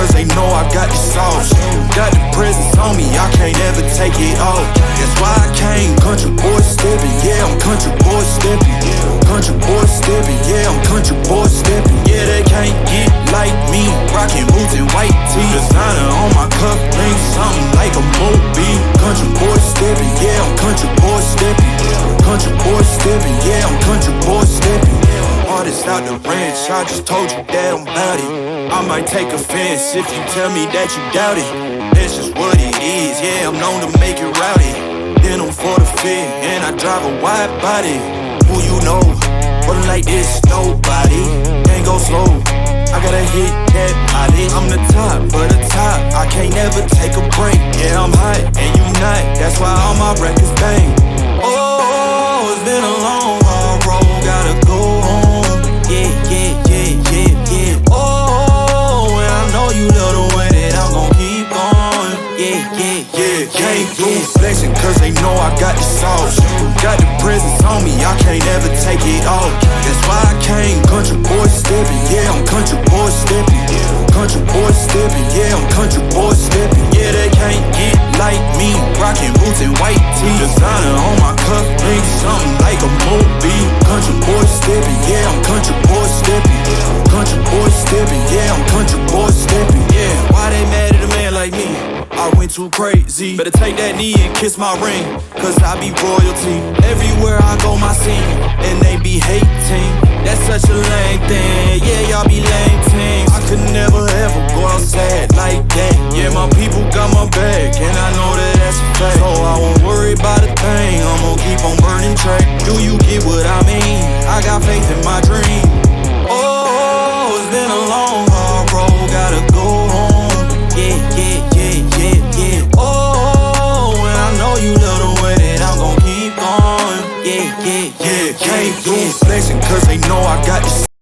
cause they know I got the sauce. Got the presence on me, I can't ever take it off. That's why I came, country boy steppin', yeah, I'm country boy steppin'. Country boy steppin', yeah, I'm country boy steppin'. Yeah, they can't get like me, rockin' boots and white tee. Designer on my cuff, link something like a movie. Country boy steppin', yeah, I'm country boy steppin'. Country boy steppin', yeah, I'm country boy steppin'. Artist out the ranch, I just told you that I'm bout it. I might take offense if you tell me that you doubt it. That's just what it is, yeah, I'm known to make it rowdy. Then I'm for the fit, and I drive a wide body. Who you know, but like this, nobody. Can't go slow, I gotta hit that body. I'm the top of the top, I can't never take a break. Yeah, I'm hot, and you not, that's why all my records bang. Oh, it's been a long, hard road, gotta go home. Yeah, yeah, yeah, yeah, yeah. Oh, and I know you love the way that I'm gon' keep going. Yeah, yeah, yeah, can't do flexing cause they know I got the sauce. Got the presence on me, I can't ever take it off. That's why I came, country boy steppin', yeah, I'm country boy steppin'. Country boy steppin', yeah, I'm country boy steppin'. Yeah, they can't get like me, rockin' boots and white tee. Designer on my cuff, link something like a movie. Country boy steppin', yeah, I'm country boy steppin'. Country boy steppin', yeah, I'm country boy steppin'. Yeah, why they mad at a man like me? I went too crazy. Better take that knee and kiss my ring, cause I be royalty. Everywhere I go, my scene, and they be hating. That's such a lame thing, yeah, y'all be lame teams. I could never ever go outside like that. Yeah, my people got my back, and I know that that's a fact. So I won't worry about a thing, I'm gon' keep on burning track. Do you get what I mean? I got faith in my dream.